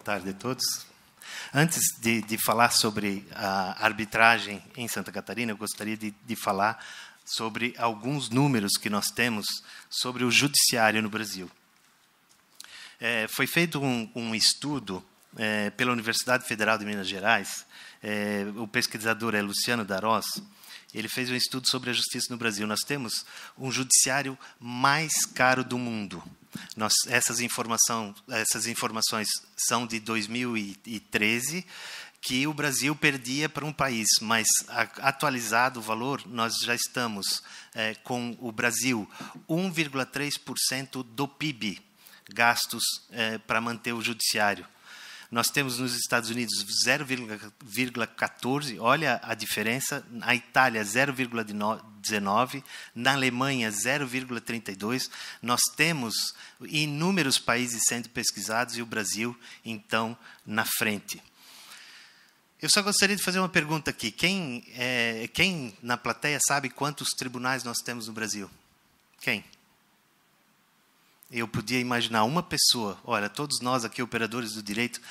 tarde a todos. Antes de falar sobre a arbitragem em Santa Catarina, eu gostaria de falar sobre alguns números que nós temos sobre o judiciário no Brasil. Foi feito um estudo pela Universidade Federal de Minas Gerais. O pesquisador é Luciano Darós. Ele fez um estudo sobre a justiça no Brasil. Nós temos um judiciário mais caro do mundo. Essas informações são de 2013, que o Brasil perdia para um país, mas atualizado o valor, nós já estamos com o Brasil 1,3% do PIB gastos para manter o judiciário. Nós temos nos Estados Unidos 0,14%, olha a diferença, na Itália 0,19%, na Alemanha 0,32%. Nós temos inúmeros países sendo pesquisados e o Brasil, então, na frente. Eu só gostaria de fazer uma pergunta aqui. Quem na plateia sabe quantos tribunais nós temos no Brasil? Quem? Eu podia imaginar uma pessoa. Olha, todos nós aqui, operadores do direito,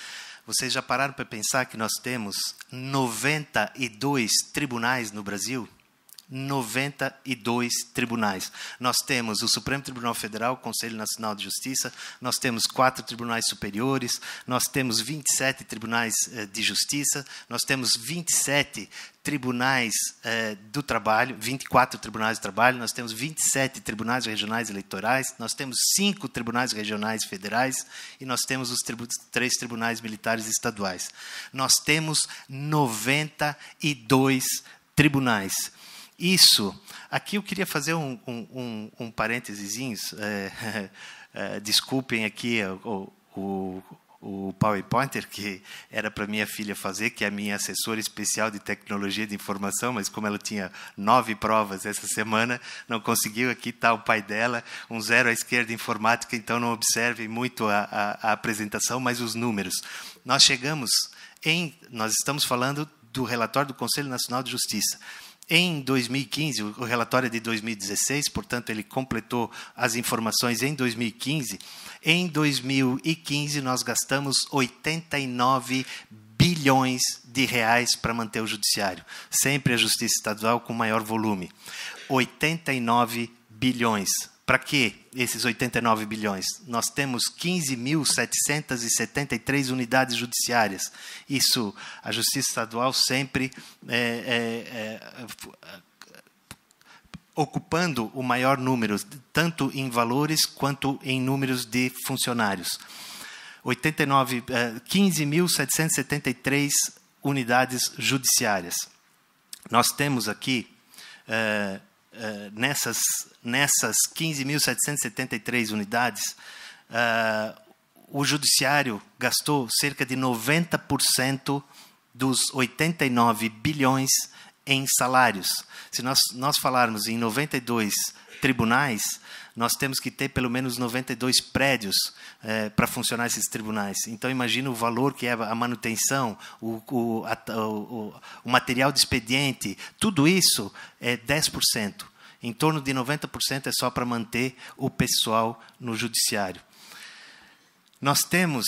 vocês já pararam para pensar que nós temos 92 tribunais no Brasil? 92 tribunais. Nós temos o Supremo Tribunal Federal, o Conselho Nacional de Justiça, nós temos 4 tribunais superiores, nós temos 27 tribunais de justiça, nós temos 27 tribunais do trabalho, 24 tribunais do trabalho, nós temos 27 tribunais regionais eleitorais, nós temos 5 tribunais regionais federais e nós temos os 3 tribunais militares estaduais. Nós temos 92 tribunais. Isso, aqui eu queria fazer um parênteses, desculpem aqui o PowerPointer, que era para minha filha fazer, que é a minha assessora especial de tecnologia de informação, mas como ela tinha 9 provas essa semana, não conseguiu. Aqui está o pai dela, um 0 à esquerda informática, então não observem muito a apresentação, mas os números. Nós estamos falando do relatório do Conselho Nacional de Justiça. Em 2015, o relatório é de 2016, portanto, ele completou as informações em 2015. Em 2015, nós gastamos 89 bilhões de reais para manter o judiciário. Sempre a justiça estadual com maior volume. 89 bilhões. Para que esses 89 bilhões? Nós temos 15.773 unidades judiciárias. Isso, a Justiça Estadual sempre ocupando o maior número, tanto em valores quanto em números de funcionários. 15.773 unidades judiciárias. Nós temos aqui... nessas 15.773 unidades, o judiciário gastou cerca de 90% dos 89 bilhões em salários. Se nós falarmos em 92 tribunais, nós temos que ter pelo menos 92 prédios para funcionar esses tribunais. Então, imagina o valor que é a manutenção, o material de expediente, tudo isso é 10%. Em torno de 90% é só para manter o pessoal no judiciário. Nós temos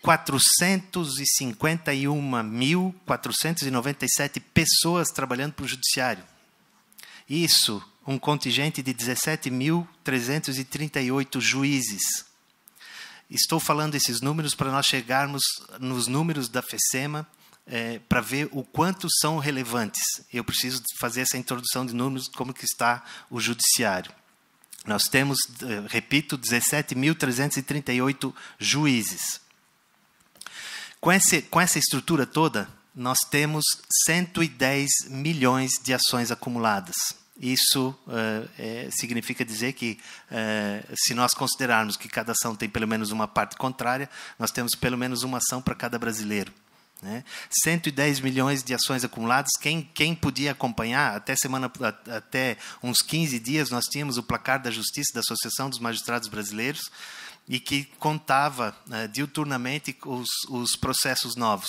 451.497 pessoas trabalhando para o judiciário. Isso, um contingente de 17.338 juízes. Estou falando esses números para nós chegarmos nos números da FECEMA, para ver o quanto são relevantes. Eu preciso fazer essa introdução de números, como que está o judiciário. Nós temos, repito, 17.338 juízes. Com essa estrutura toda, nós temos 110 milhões de ações acumuladas. Isso significa dizer que, se nós considerarmos que cada ação tem pelo menos uma parte contrária, nós temos pelo menos uma ação para cada brasileiro. 110 milhões de ações acumuladas. Quem podia acompanhar, até uns 15 dias, nós tínhamos o placar da Justiça, da Associação dos Magistrados Brasileiros. e que contava diuturnamente os processos novos.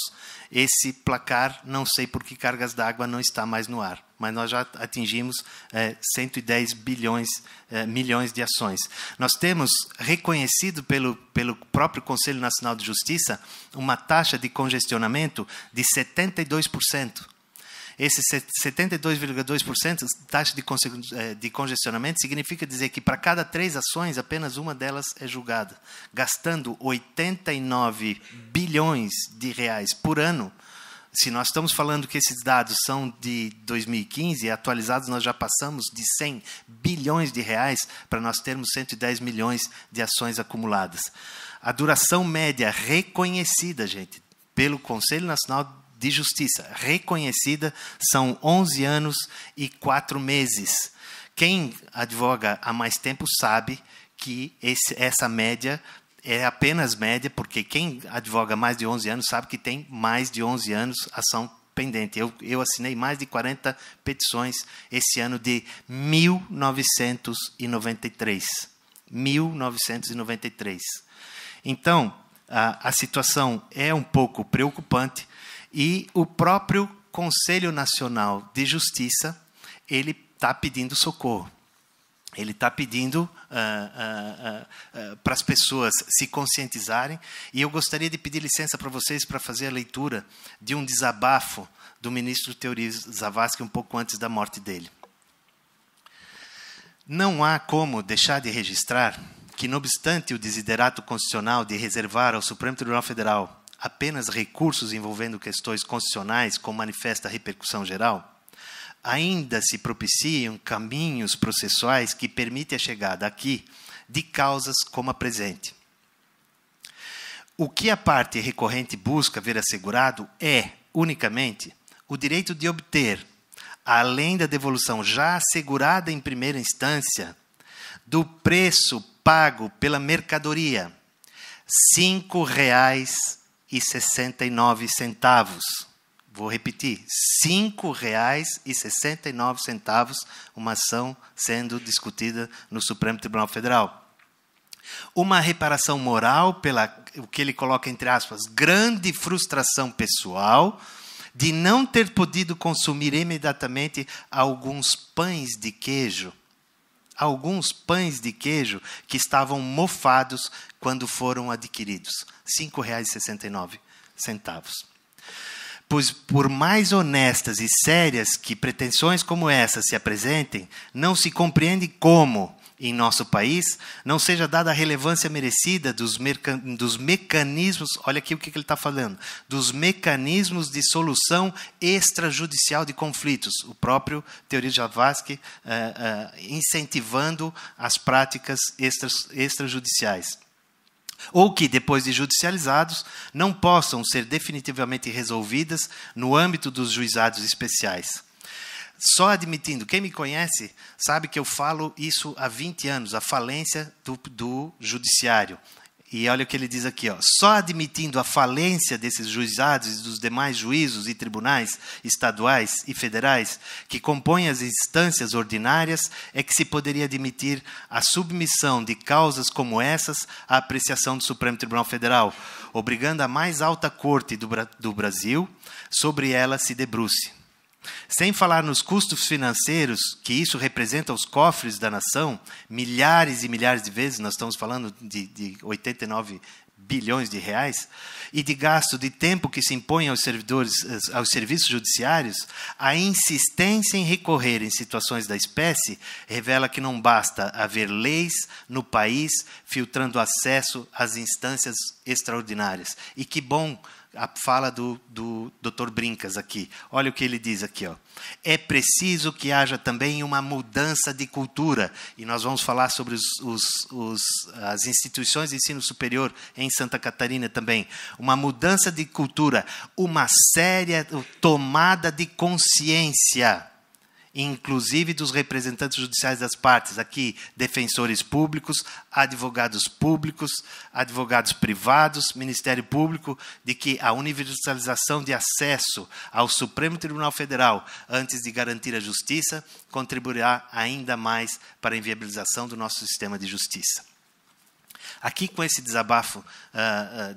Esse placar, não sei por que cargas d'água não está mais no ar, mas nós já atingimos 110 milhões de ações. Nós temos reconhecido pelo próprio Conselho Nacional de Justiça uma taxa de congestionamento de 72%. Esse 72,2% taxa de congestionamento significa dizer que para cada 3 ações, apenas uma delas é julgada, gastando 89 bilhões de reais por ano. Se nós estamos falando que esses dados são de 2015, atualizados, nós já passamos de 100 bilhões de reais para nós termos 110 milhões de ações acumuladas. A duração média reconhecida, gente, pelo Conselho Nacional de Justiça, reconhecida, são 11 anos e 4 meses. Quem advoga há mais tempo sabe que essa média é apenas média, porque quem advoga mais de 11 anos sabe que tem mais de 11 anos ação pendente. Eu assinei mais de 40 petições esse ano de 1993. 1993. Então, a situação é um pouco preocupante. E o próprio Conselho Nacional de Justiça, ele está pedindo socorro. Ele está pedindo para as pessoas se conscientizarem. E eu gostaria de pedir licença para vocês para fazer a leitura de um desabafo do ministro Teori Zavascki um pouco antes da morte dele. Não há como deixar de registrar que, não obstante o desiderato constitucional de reservar ao Supremo Tribunal Federal apenas recursos envolvendo questões constitucionais com manifesta repercussão geral, ainda se propiciam caminhos processuais que permitem a chegada aqui de causas como a presente. O que a parte recorrente busca ver assegurado é, unicamente, o direito de obter, além da devolução já assegurada em primeira instância, do preço pago pela mercadoria, R$ 5,69. Vou repetir, R$ 5,69, uma ação sendo discutida no Supremo Tribunal Federal. Uma reparação moral pela, o que ele coloca entre aspas, grande frustração pessoal de não ter podido consumir imediatamente alguns pães de queijo. Alguns pães de queijo que estavam mofados quando foram adquiridos. R$ 5,69. Pois, por mais honestas e sérias que pretensões como essas se apresentem, não se compreende como, em nosso país, não seja dada a relevância merecida dos mecanismos, olha aqui o que ele está falando, dos mecanismos de solução extrajudicial de conflitos. O próprio Teori Zavascki incentivando as práticas extrajudiciais. Ou que, depois de judicializados, não possam ser definitivamente resolvidas no âmbito dos juizados especiais. Só admitindo, quem me conhece sabe que eu falo isso há 20 anos, a falência do judiciário. E olha o que ele diz aqui, ó, só admitindo a falência desses juizados e dos demais juízos e tribunais estaduais e federais que compõem as instâncias ordinárias é que se poderia admitir a submissão de causas como essas à apreciação do Supremo Tribunal Federal, obrigando a mais alta corte do Brasil sobre ela se debruce. Sem falar nos custos financeiros que isso representa aos cofres da nação, milhares e milhares de vezes, nós estamos falando de 89 bilhões de reais, e de gasto de tempo que se impõe aos serviços judiciários, a insistência em recorrer em situações da espécie revela que não basta haver leis no país filtrando acesso às instâncias extraordinárias. E que bom a fala do Dr. Brincas aqui. Olha o que ele diz aqui, ó. É preciso que haja também uma mudança de cultura. E nós vamos falar sobre as instituições de ensino superior em Santa Catarina também. Uma mudança de cultura, uma séria tomada de consciência, inclusive dos representantes judiciais das partes, aqui defensores públicos, advogados privados, Ministério Público, de que a universalização de acesso ao Supremo Tribunal Federal, antes de garantir a justiça, contribuirá ainda mais para a inviabilização do nosso sistema de justiça. Aqui, com esse desabafo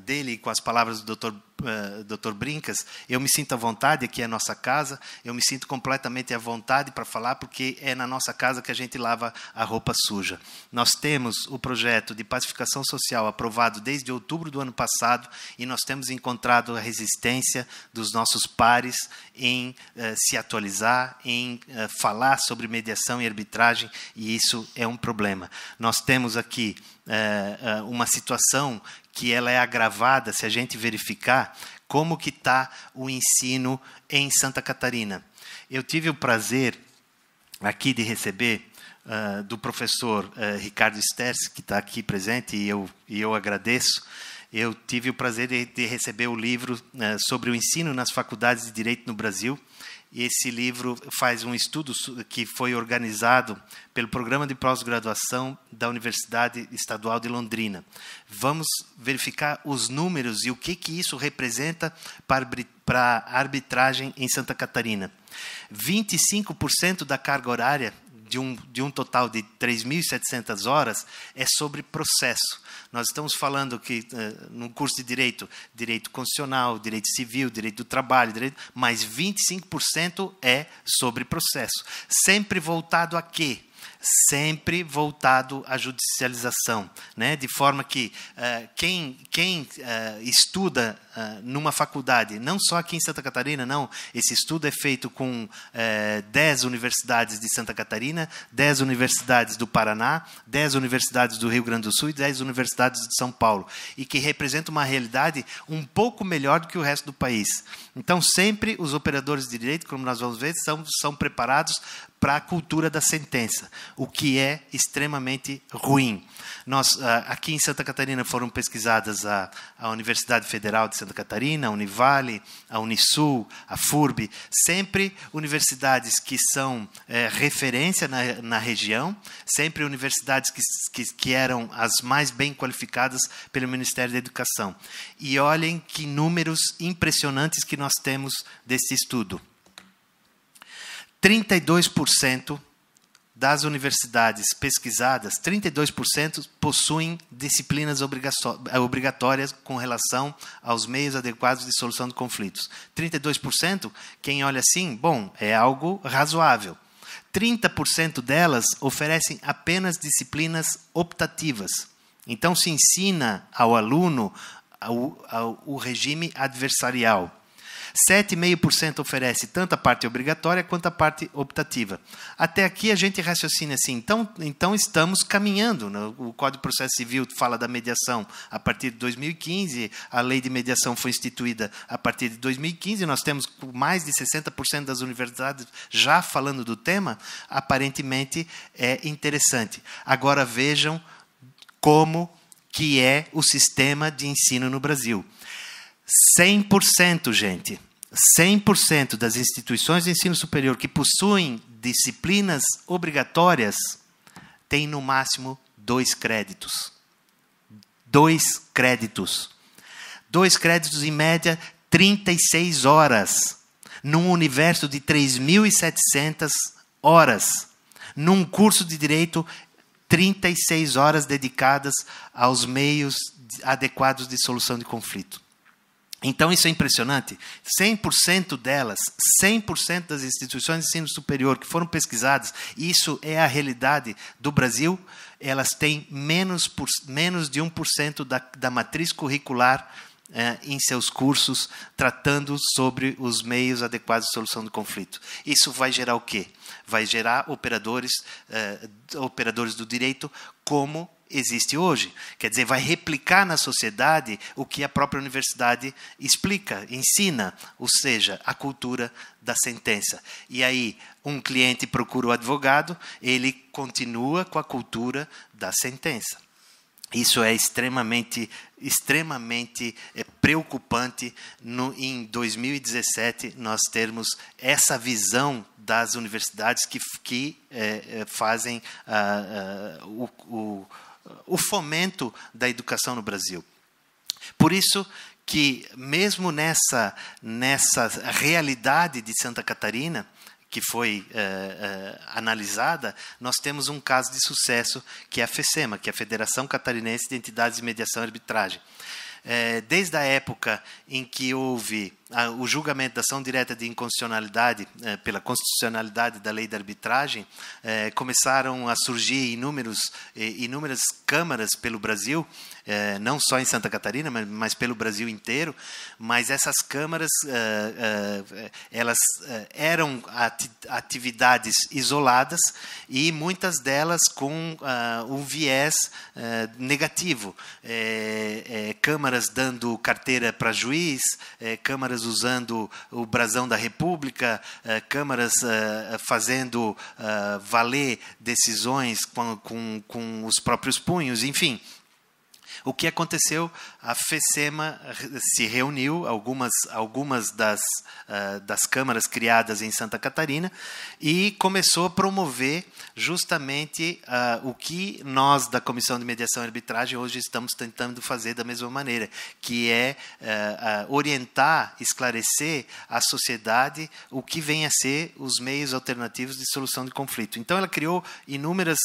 dele, com as palavras do Dr. Brincas, eu me sinto à vontade, aqui é a nossa casa, eu me sinto completamente à vontade para falar, porque é na nossa casa que a gente lava a roupa suja. Nós temos o projeto de pacificação social aprovado desde outubro do ano passado, e nós temos encontrado a resistência dos nossos pares em se atualizar, em falar sobre mediação e arbitragem, e isso é um problema. Nós temos aqui uma situação que ela é agravada se a gente verificar como que está o ensino em Santa Catarina. Eu tive o prazer aqui de receber do professor Ricardo Sterz, que está aqui presente, e eu agradeço. Eu tive o prazer de receber o livro sobre o ensino nas faculdades de Direito no Brasil. Esse livro faz um estudo que foi organizado pelo Programa de Pós-Graduação da Universidade Estadual de Londrina. Vamos verificar os números e o que isso representa para a arbitragem em Santa Catarina. 25% da carga horária de um total de 3.700 horas é sobre processo. Nós estamos falando que, no curso de direito constitucional, direito civil, direito do trabalho, mas 25% é sobre processo. Sempre voltado a quê? Sempre voltado à judicialização, né? De forma que quem estuda numa faculdade, não só aqui em Santa Catarina, não, esse estudo é feito com 10 universidades de Santa Catarina, 10 universidades do Paraná, 10 universidades do Rio Grande do Sul e 10 universidades de São Paulo, e que representa uma realidade um pouco melhor do que o resto do país. Então, sempre os operadores de direito, como nós vamos ver, são preparados para a cultura da sentença, o que é extremamente ruim. Nós, aqui em Santa Catarina, foram pesquisadas a Universidade Federal de Santa Catarina, a Univale, a Unisul, a FURB, sempre universidades que são referência na região, sempre universidades que eram as mais bem qualificadas pelo Ministério da Educação. E olhem que números impressionantes que nós temos desse estudo. 32% das universidades pesquisadas, 32% possuem disciplinas obrigatórias com relação aos meios adequados de solução de conflitos. 32%, quem olha assim, bom, é algo razoável. 30% delas oferecem apenas disciplinas optativas. Então, se ensina ao aluno o regime adversarial. 7,5% oferece tanto a parte obrigatória quanto a parte optativa. Até aqui a gente raciocina assim, então estamos caminhando. O Código de Processo Civil fala da mediação a partir de 2015, a lei de mediação foi instituída a partir de 2015, nós temos mais de 60% das universidades já falando do tema, aparentemente é interessante. Agora vejam como que é o sistema de ensino no Brasil. 100%, gente. 100% das instituições de ensino superior que possuem disciplinas obrigatórias têm, no máximo, 2 créditos. 2 créditos. 2 créditos, em média, 36 horas. Num universo de 3.700 horas. Num curso de direito, 36 horas dedicadas aos meios adequados de solução de conflito. Então, isso é impressionante. 100% delas, 100% das instituições de ensino superior que foram pesquisadas, isso é a realidade do Brasil, elas têm menos de 1% da matriz curricular em seus cursos, tratando sobre os meios adequados de solução do conflito. Isso vai gerar o quê? Vai gerar operadores do direito como existe hoje. Quer dizer, vai replicar na sociedade o que a própria universidade explica, ensina, ou seja, a cultura da sentença. E aí, um cliente procura o advogado, ele continua com a cultura da sentença. Isso é extremamente preocupante em 2017 nós termos essa visão das universidades que fazem o fomento da educação no Brasil. Por isso que, mesmo nessa realidade de Santa Catarina, que foi analisada, nós temos um caso de sucesso, que é a FECEMA, que é a Federação Catarinense de Entidades de Mediação e Arbitragem. Desde a época em que houve o julgamento da ação direta de inconstitucionalidade pela constitucionalidade da lei da arbitragem, começaram a surgir inúmeras câmaras pelo Brasil, não só em Santa Catarina, mas pelo Brasil inteiro. Mas essas câmaras elas eram atividades isoladas e muitas delas com um viés negativo. Câmaras dando carteira para juiz, câmaras usando o brasão da República, câmaras fazendo valer decisões com os próprios punhos, enfim. O que aconteceu? A FECEMA se reuniu, algumas das câmaras criadas em Santa Catarina, e começou a promover justamente o que nós, da Comissão de Mediação e Arbitragem, hoje estamos tentando fazer da mesma maneira, que é orientar, esclarecer à sociedade o que vem a ser os meios alternativos de solução de conflito. Então, ela criou inúmeras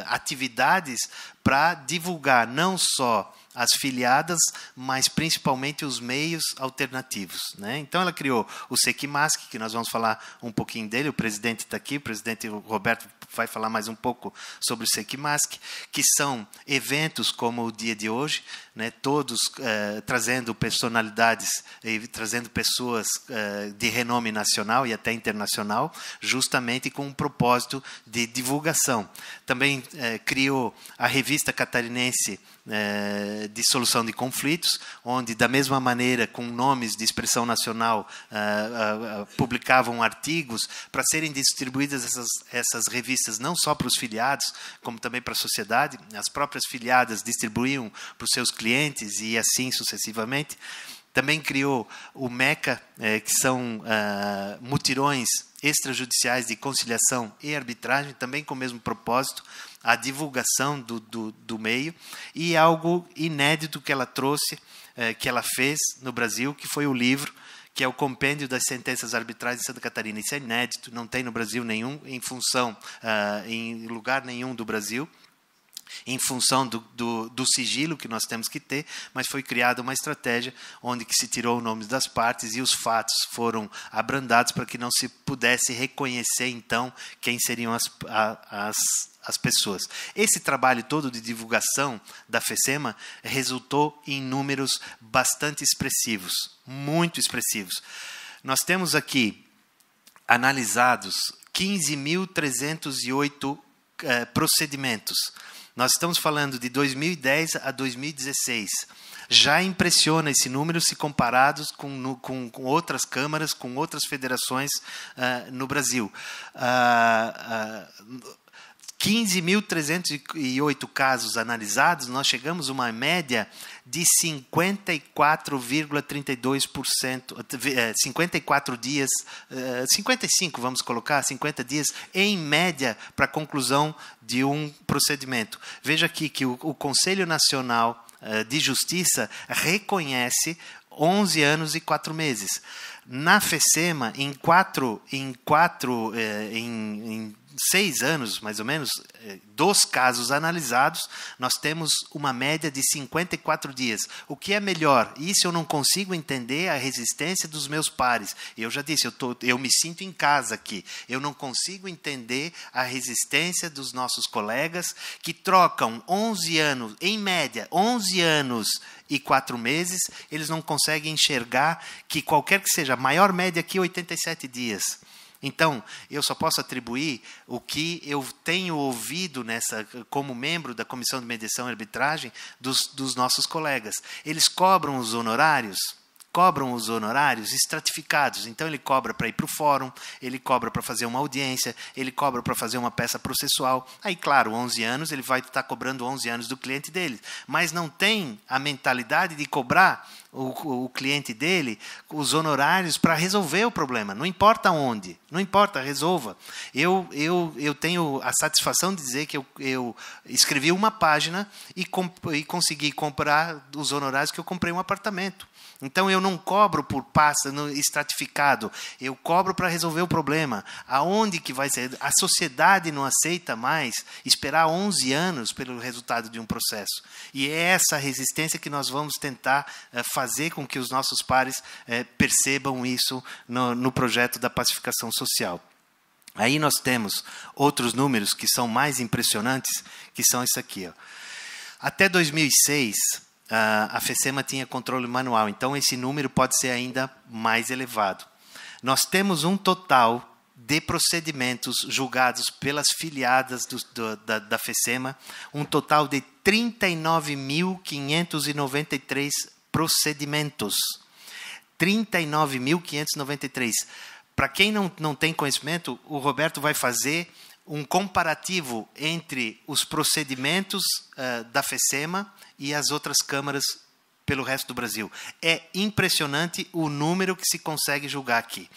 atividades para divulgar não só as filiadas, mas principalmente os meios alternativos, né? Então, ela criou o SECMASC, que nós vamos falar um pouquinho dele, o presidente está aqui, o presidente Roberto vai falar mais um pouco sobre o SECMASC, que são eventos como o dia de hoje, né, todos trazendo personalidades, trazendo pessoas de renome nacional e até internacional, justamente com um propósito de divulgação. Também criou a Revista Catarinense de Solução de Conflitos, onde, da mesma maneira, com nomes de expressão nacional, publicavam artigos para serem distribuídas essas revistas não só para os filiados, como também para a sociedade. As próprias filiadas distribuíam para os seus clientes e assim sucessivamente. Também criou o MECA, que são mutirões extrajudiciais de conciliação e arbitragem, também com o mesmo propósito, a divulgação do meio, e algo inédito que ela trouxe, que ela fez no Brasil, que foi o livro, que é o compêndio das sentenças arbitrais de Santa Catarina. Isso é inédito, não tem no Brasil nenhum, em lugar nenhum do Brasil, em função do sigilo que nós temos que ter, mas foi criada uma estratégia onde que se tirou o nome das partes e os fatos foram abrandados para que não se pudesse reconhecer, então, quem seriam as pessoas. Esse trabalho todo de divulgação da FECEMA resultou em números bastante expressivos, muito expressivos. Nós temos aqui analisados 15.308 procedimentos. Nós estamos falando de 2010 a 2016. Já impressiona esse número se comparados com outras câmaras, com outras federações no Brasil. 15.308 casos analisados, nós chegamos a uma média de 54,32%, 54 dias, 55, vamos colocar, 50 dias, em média, para a conclusão de um procedimento. Veja aqui que o Conselho Nacional de Justiça reconhece 11 anos e 4 meses. Na FECEMA, em 6 anos, mais ou menos, dos casos analisados, nós temos uma média de 54 dias. O que é melhor? Isso eu não consigo entender a resistência dos meus pares. Eu já disse, eu me sinto em casa aqui. Eu não consigo entender a resistência dos nossos colegas que trocam 11 anos, em média, 11 anos e 4 meses, eles não conseguem enxergar que qualquer que seja, a maior média aqui, 87 dias. Então, eu só posso atribuir o que eu tenho ouvido como membro da Comissão de Mediação e Arbitragem dos nossos colegas. Eles cobram os honorários estratificados. Então, ele cobra para ir para o fórum, ele cobra para fazer uma audiência, ele cobra para fazer uma peça processual. Aí, claro, 11 anos, ele vai estar cobrando 11 anos do cliente dele. Mas não tem a mentalidade de cobrar o cliente dele os honorários para resolver o problema. Não importa onde, não importa, resolva. Eu tenho a satisfação de dizer que eu escrevi uma página e consegui comprar os honorários que eu comprei um apartamento. Então, eu não cobro por pasta estratificado, eu cobro para resolver o problema. Aonde que vai ser? A sociedade não aceita mais esperar 11 anos pelo resultado de um processo. E é essa resistência que nós vamos tentar fazer com que os nossos pares percebam isso no projeto da pacificação social. Aí nós temos outros números que são mais impressionantes, que são isso aqui. Ó. Até 2006, a FECEMA tinha controle manual, então esse número pode ser ainda mais elevado. Nós temos um total de procedimentos julgados pelas filiadas da FECEMA, um total de 39.593 procedimentos. 39.593. Para quem não tem conhecimento, o Roberto vai fazer um comparativo entre os procedimentos da FECEMA e as outras câmaras pelo resto do Brasil. É impressionante o número que se consegue julgar aqui.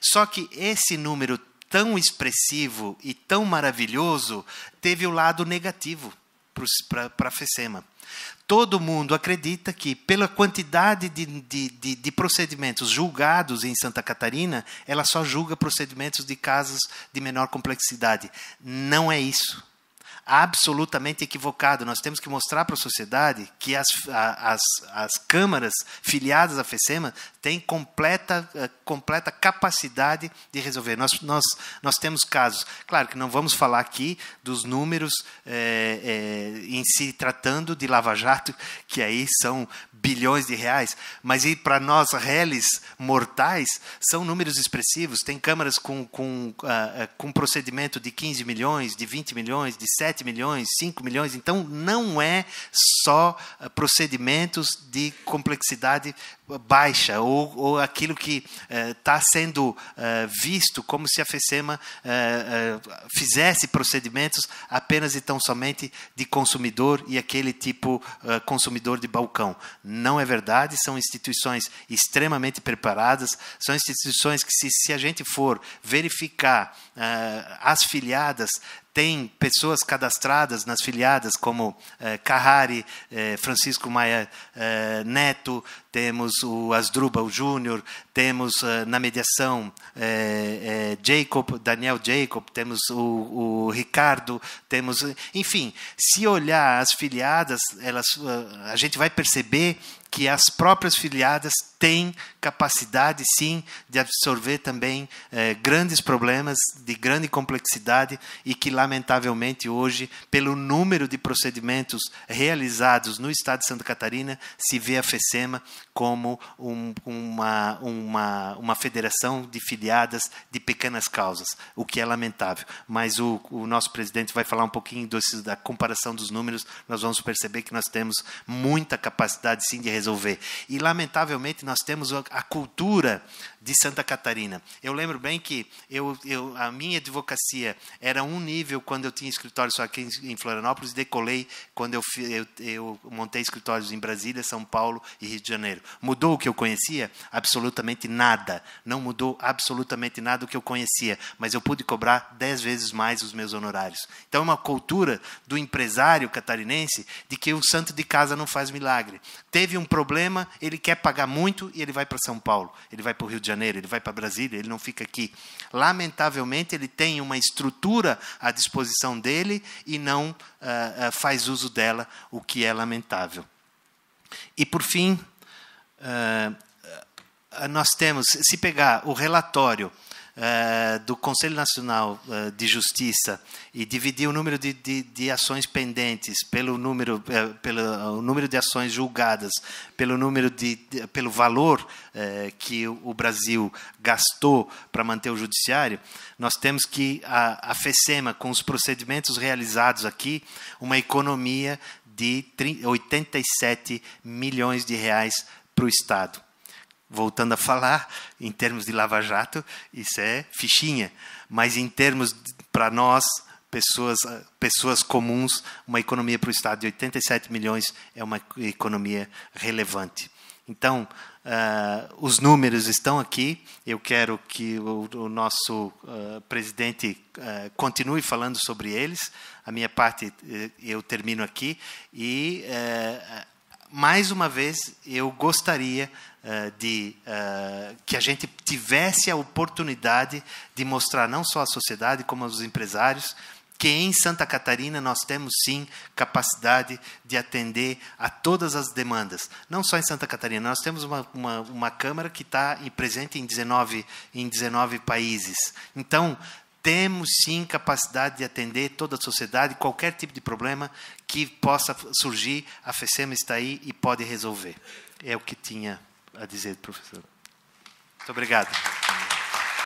Só que esse número tão expressivo e tão maravilhoso teve o lado negativo para a FECEMA. Todo mundo acredita que, pela quantidade de procedimentos julgados em Santa Catarina, ela só julga procedimentos de casos de menor complexidade. Não é isso. Absolutamente equivocado. Nós temos que mostrar para a sociedade que as câmaras filiadas à FECEMA têm completa capacidade de resolver. Nós temos casos, claro que não vamos falar aqui dos números em si tratando de Lava Jato, que aí são bilhões de reais, mas para nós, réis mortais, são números expressivos. Tem câmaras com procedimento de 15 milhões, de 20 milhões, de 7 milhões, 5 milhões. Então, não é só procedimentos de complexidade baixa, ou aquilo que está sendo visto como se a FECEMA fizesse procedimentos apenas e tão somente de consumidor e aquele tipo consumidor de balcão. Não é verdade, são instituições extremamente preparadas, são instituições que, se a gente for verificar as filiadas, tem pessoas cadastradas nas filiadas, como Carrari, Francisco Maia Neto, temos o Asdrubal Júnior, temos na mediação Daniel Jacob, temos o Ricardo, temos, enfim, se olhar as filiadas, a gente vai perceber que as próprias filiadas têm capacidade, sim, de absorver também grandes problemas de grande complexidade e que, lamentavelmente, hoje, pelo número de procedimentos realizados no estado de Santa Catarina, se vê a FECEMA como uma federação de filiadas de pequenas causas, o que é lamentável. Mas o nosso presidente vai falar um pouquinho da comparação dos números, nós vamos perceber que nós temos muita capacidade, sim, de resolver. E, lamentavelmente, nós temos a cultura de Santa Catarina. Eu lembro bem que a minha advocacia era um nível quando eu tinha escritório só aqui em Florianópolis, decolei quando eu montei escritórios em Brasília, São Paulo e Rio de Janeiro. Mudou o que eu conhecia? Absolutamente nada. Não mudou absolutamente nada do que eu conhecia, mas eu pude cobrar 10 vezes mais os meus honorários. Então, é uma cultura do empresário catarinense de que o santo de casa não faz milagre. Teve um problema, ele quer pagar muito e ele vai para São Paulo, ele vai para o Rio de Janeiro, ele vai para Brasília, ele não fica aqui. Lamentavelmente, ele tem uma estrutura à disposição dele e não faz uso dela, o que é lamentável. E, por fim, nós temos, se pegar o relatório do Conselho Nacional de Justiça e dividir o número de ações pendentes pelo número de ações julgadas, pelo valor que o Brasil gastou para manter o judiciário, nós temos que a FECEMA, com os procedimentos realizados aqui, uma economia de 87 milhões de reais para o Estado. Voltando a falar, em termos de Lava Jato, isso é fichinha. Mas em termos, para nós, pessoas comuns, uma economia para o Estado de 87 milhões é uma economia relevante. Então, os números estão aqui. Eu quero que o nosso presidente continue falando sobre eles. A minha parte, eu termino aqui. E mais uma vez, eu gostaria que a gente tivesse a oportunidade de mostrar não só à sociedade, como aos empresários, que em Santa Catarina nós temos, sim, capacidade de atender a todas as demandas. Não só em Santa Catarina, nós temos uma Câmara que está presente em 19 países. Então, temos, sim, capacidade de atender toda a sociedade, qualquer tipo de problema que possa surgir, a FECEMA está aí e pode resolver. É o que tinha a dizer, professor. Muito obrigado.